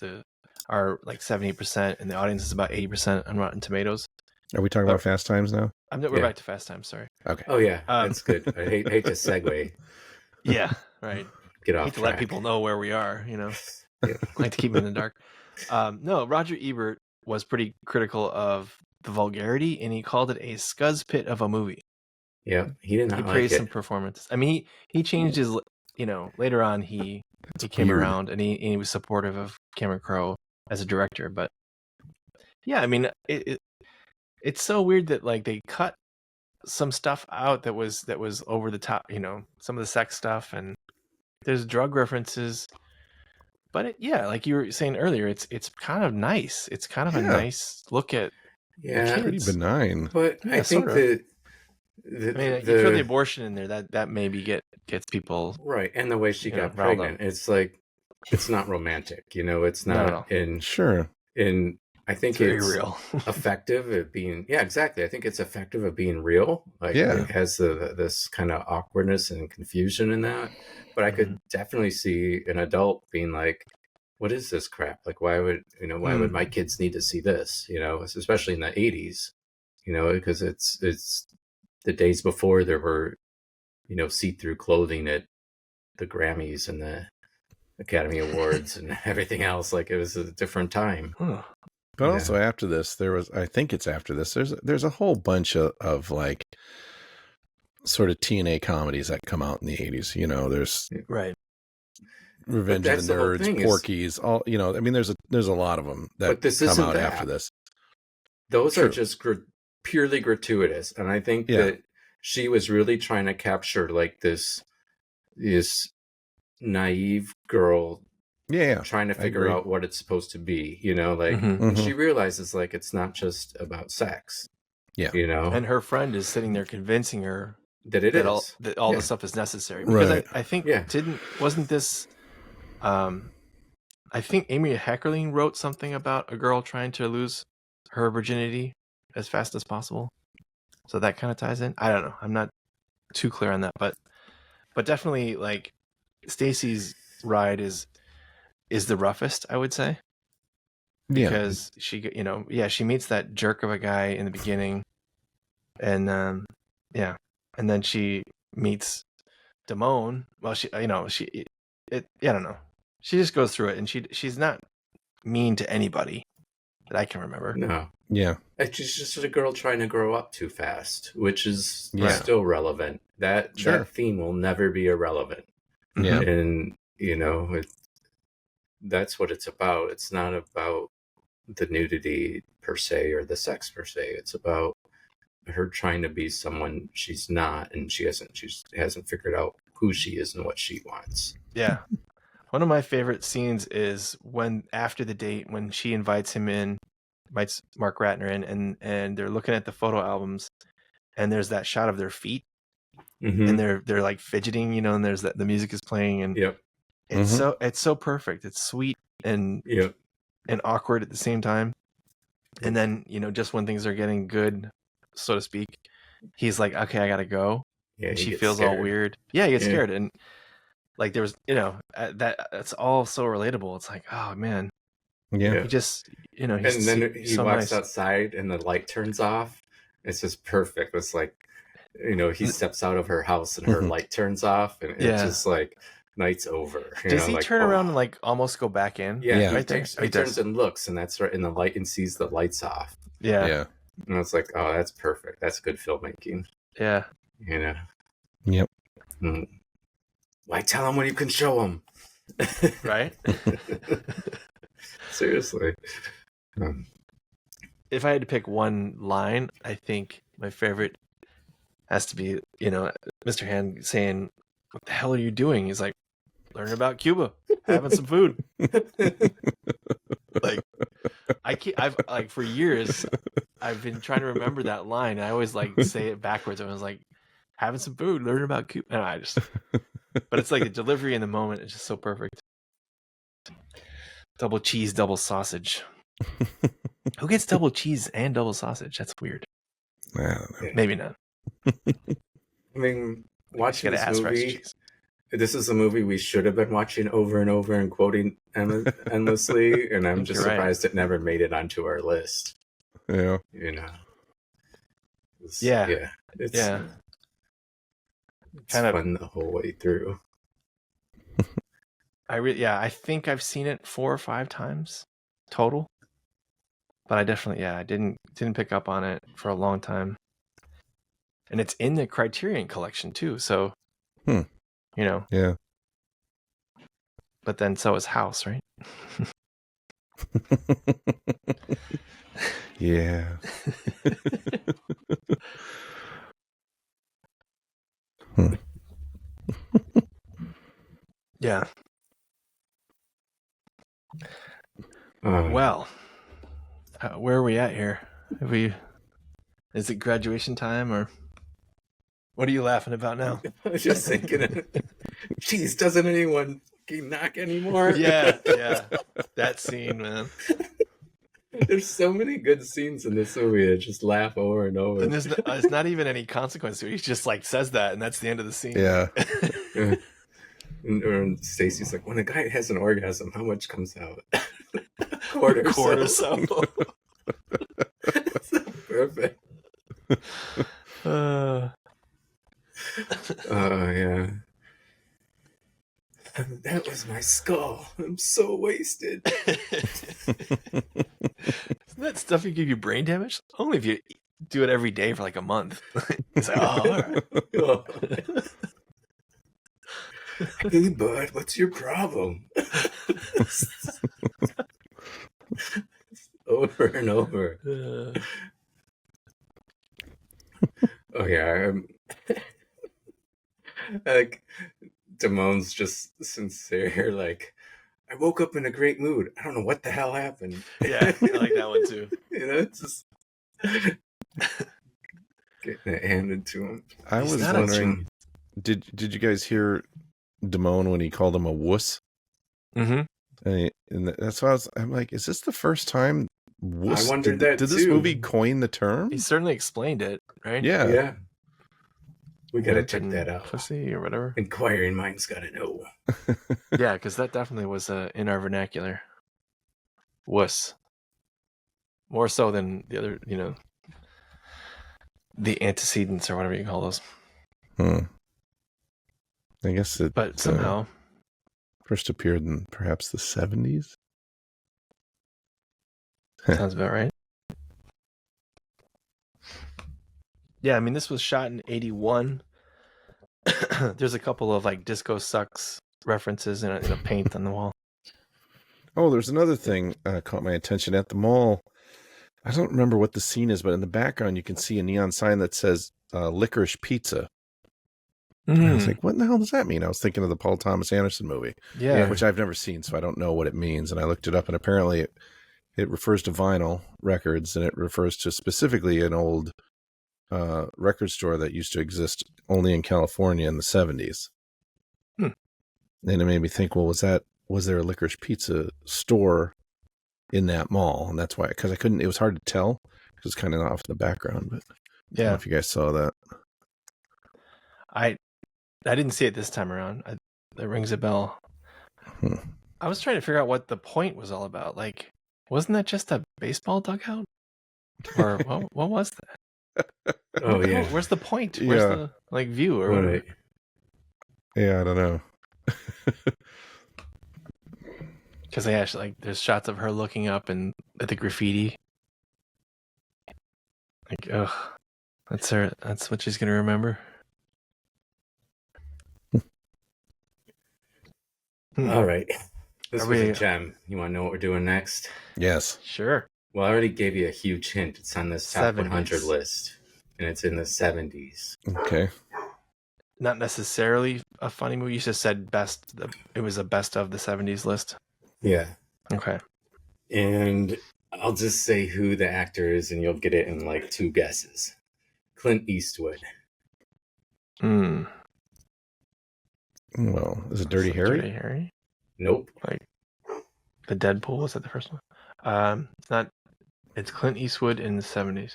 are like 70%, and the audience is about 80% on Rotten Tomatoes. Are we talking about Fast Times now? We're back to Fast Times. Sorry. Okay. Oh yeah, that's good. I hate to segue. Yeah, right. Get off hate to track. let people know where we are. Yeah. I like to keep them in the dark. No, Roger Ebert was pretty critical of the vulgarity, and he called it a scuzz pit of a movie. Yeah, he did not He like praised it. some performances. I mean, he changed his. Later on he came weird. around and he was supportive of Cameron Crowe as a director. But yeah, I mean, it's so weird that like they cut some stuff out that was over the top. Some of the sex stuff, and there's drug references. But like you were saying earlier, it's kind of nice. It's kind of a nice look at Yeah, Pretty kids. benign. but Yeah, I think sort of. that I mean, you throw the abortion in there, that maybe gets people right, and the way she got riled pregnant, it's like it's not romantic. It's Not at all. not in Sure. I think very it's real. effective at being exactly. I think it's effective at being real. Like Yeah. it has this kind of awkwardness and confusion in that. But I could definitely see an adult being like, what is this crap? Like why would my kids need to see this? Especially in the 80s, because it's the days before there were, see-through clothing at the Grammys and the Academy Awards and everything else. Like it was a different time. But also after this, there's a whole bunch of like sort of TNA comedies that come out in the 80s. There's Right. Revenge But of that's the the whole Nerds, thing is- Porky's, all I mean, there's a lot of them that But this come isn't out that. after this. Those True. are just purely gratuitous, and I think that she was really trying to capture like this naive girl Yeah. trying to I figure agree. out what it's supposed to be. Like Mhm. and she realizes like it's not just about sex. Yeah. And her friend is sitting there convincing her that it that is. all Yeah. this stuff is necessary. Because Right. I think Yeah. wasn't this I think Amy Heckerling wrote something about a girl trying to lose her virginity as fast as possible. So that kind of ties in. I don't know. I'm not too clear on that, but definitely like Stacy's ride is the roughest, I would say. Yeah. Because she meets that jerk of a guy in the beginning, and and then she meets Damone. Well, I don't know. She just goes through it, and she's not mean to anybody that I can remember. No. Yeah. She's just a girl trying to grow up too fast, which is Yeah. still relevant. That theme will never be irrelevant. Yeah. And that's what it's about. It's not about the nudity per se or the sex per se. It's about her trying to be someone she's not, and she hasn't figured out who she is and what she wants. Yeah. One of my favorite scenes is when after the date, when she invites Mark Ratner in, and they're looking at the photo albums, and there's that shot of their feet, and they're like fidgeting, and there's the music is playing, and Yep. it's so perfect. It's sweet and awkward at the same time. And then, just when things are getting good, so to speak, he's like, okay, I gotta go. Yeah, And he she gets feels scared. all weird. Yeah, he gets scared. And like there was, that's all so relatable. It's like, oh man, Yeah. he just, he's And then he so walks nice. outside and the light turns off. It's just perfect. It's like, he steps out of her house and her light turns off, and it's just like night's over. Does he like, turn around and like almost go back in? Yeah, right there. he turns and looks, and that's right in the light, and sees the lights off. Yeah. Yeah. And it's like, oh, that's perfect. That's good filmmaking. Yeah. Yep. Why tell him when you can show him? Right. Seriously. If I had to pick one line, I think my favorite has to be, Mr. Hand saying, "What the hell are you doing?" He's like learning about Cuba, having some food. Like, I've like for years, I've been trying to remember that line. I always like say it backwards. I was like, having some food, learning about Cuba. And but it's like the delivery in the moment is just so perfect. Double cheese, double sausage. Who gets double cheese and double sausage? That's weird. I don't know. Maybe not. I mean, watching Gotta this ask for extra movie, cheese. this is a movie we should have been watching over and over and quoting endlessly, and I'm just You're right. surprised it never made it onto our list. Yeah. You know. Yeah. It's Yeah. kind of fun the whole way through. I think I've seen it 4 or 5 times total. But I definitely, I didn't pick up on it for a long time. And it's in the Criterion collection too, so you know. Yeah. But then so is House, right? Yeah. Yeah. Uh, Well, where are we at here? Is it graduation time, or what are you laughing about now? I was just thinking, geez, doesn't anyone fucking knock anymore? Yeah. That scene, man. There's so many good scenes in this movie. I just laugh over and over. And there's not even any consequence to it. He just like says that, and that's the end of the scene. Yeah. And Stacy's like, when a guy has an orgasm, how much comes out? Quarter so. Perfect. Yeah. That was my skull. I'm so wasted. Isn't that stuff you give you brain damage? Only if you do it every day for like a month. It's like, all right. Hey, bud, what's your problem? Over and over. Oh yeah, like Damone's just sincere. Like, I woke up in a great mood. I don't know what the hell happened. Yeah, I like that one too. You know, it's just getting it handed to him. I was wondering, did you guys hear Damone when he called him a wuss? Mm-hmm. And that's why I'm like, is this the first time wuss? I wondered that did this too. movie coin the term? He certainly explained it, right? Yeah. We gotta check that out. Pussy or whatever. Inquiring minds gotta know. Yeah, because that definitely was in our vernacular. Wuss. More so than the other, the antecedents or whatever you call those. I guess it. But somehow first appeared in perhaps the 70s. Sounds about right. Yeah, I mean, this was shot in 81. There's a couple of like Disco Sucks references in a paint on the wall. Oh, there's another thing caught my attention at the mall. I don't remember what the scene is, but in the background you can see a neon sign that says Licorice Pizza. And I was like, what in the hell does that mean? I was thinking of the Paul Thomas Anderson movie, which I've never seen, so I don't know what it means. And I looked it up, and apparently it refers to vinyl records, and it refers to specifically an old record store that used to exist only in California in the 70s. And it made me think, well, was there a Licorice Pizza store in that mall? And that's why, because it was hard to tell. It was kind of off in the background, but I don't know if you guys saw that. I didn't see it this time around. That rings a bell. I was trying to figure out what the point was all about. Like, wasn't that just a baseball dugout? Or what was that? Oh, yeah. Where's the point? Where's the view or whatever? Yeah, I don't know. Because they actually there's shots of her looking up and at the graffiti. Like, ugh, that's her. That's what she's gonna remember. All right. This was we- a gem. You want to know what we're doing next? Yes. Sure. Well, I already gave you a huge hint. It's on this top 70s. 100 list, and it's in the 70s. Okay. Not necessarily a funny movie? You just said best. It was a best of the 70s list. Yeah. Okay. And I'll just say who the actor is, and you'll get it in like 2 guesses. Clint Eastwood. Mm. Well, is it Dirty Harry? Dirty Harry? Nope. Like the Deadpool, was that the first one? It's not. It's Clint Eastwood in the 70s.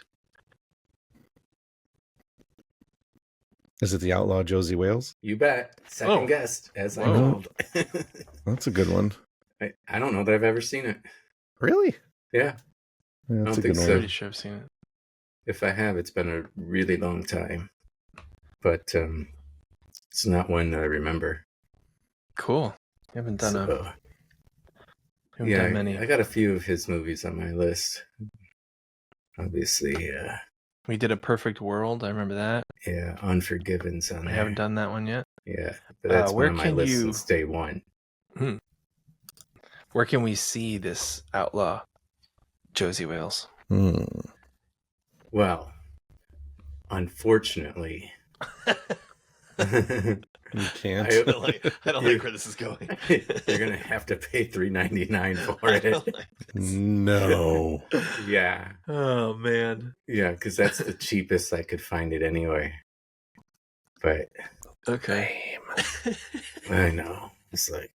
Is it the outlaw Josie Wales? You bet. Second guessed, as I Whoa. called. That's a good one. I don't know that I've ever seen it. Really? Yeah. Yeah, that's I a don't good think one. so. Pretty sure I've seen it. If I have, it's been a really long time. But it's not one that I remember. Cool. You haven't done yeah, many. I got a few of his movies on my list. Obviously, We did A Perfect World. I remember that. yeah, Unforgiven's on I there. haven't done that one yet. Yeah, but that's where one of my can lists you- since day one. Where can we see this outlaw, Josie Wales? Well, unfortunately, You can't. I don't like where this is going. you're gonna have to pay $3.99 for it. No. Yeah, Oh man. yeah, because that's the cheapest I could find it anyway. But Okay. I know it's like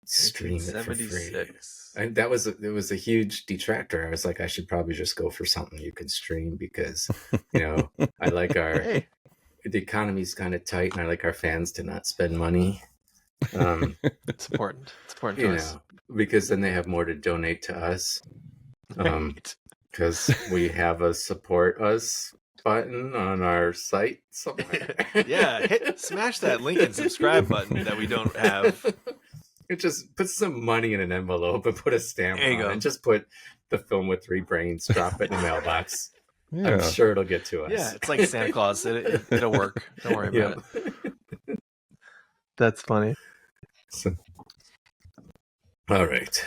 stream it for free. 1976. And it was a huge detractor. I was like, I should probably just go for something you can stream because, I like Hey. the economy's kind of tight, and I like our fans to not spend money. It's important. It's important to us. Because then they have more to donate to us. Right. Because we have a support us button on our site somewhere. Yeah, smash that link and subscribe button that we don't have. It just put some money in an envelope and put a stamp There you on go. it, and just put the film with 3 brains, drop it in the mailbox. Yeah. I'm sure it'll get to us. Yeah, it's like Santa Claus. It'll work. Don't worry about it. That's funny. So, all right.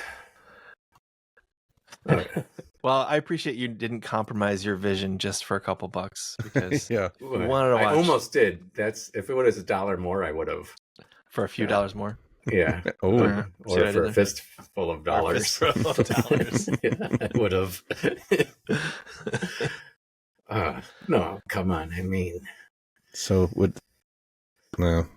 All right. Well, I appreciate you didn't compromise your vision just for a couple bucks because Yeah. we wanted to I watch almost did. That's if it was $1 more, I would have. for a few dollars more. Yeah. Oh. See what Or I for did a there? fistful of Or a dollars. fistful of dollars. Yeah, I would have. No, come on. I mean, So no,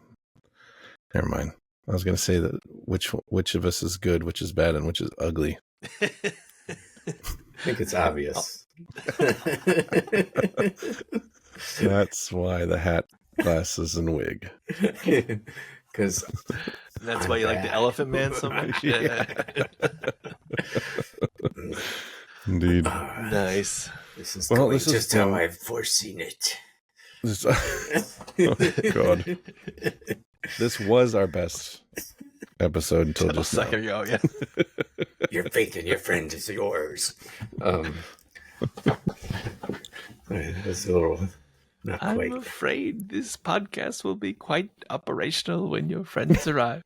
never mind. I was gonna say that which of us is good, which is bad, and which is ugly. I think it's obvious. That's why the hat, glasses, and wig. Because That's I'm why you like the bad. Elephant Man so much. Indeed. Nice. this is Well, going this is just how fun. I've foreseen it. This, oh, God. This was our best episode until A just now. second ago, yeah. Your faith in your friend is yours. It's a little not quite. I'm afraid this podcast will be quite operational when your friends arrive.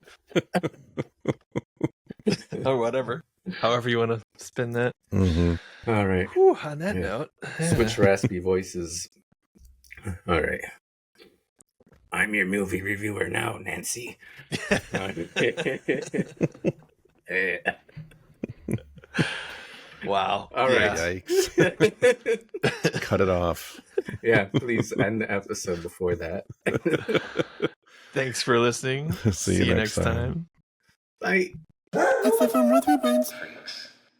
Or whatever. However you want to spin that. Mm-hmm. All right. Whew, on that Yeah. note. Switch raspy voices. All right. I'm your movie reviewer now, Nancy. Wow. All right. Yikes. Cut it off. Yeah, please end the episode before that. Thanks for listening. See you next time. Bye.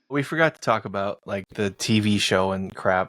We forgot to talk about like the TV show and crap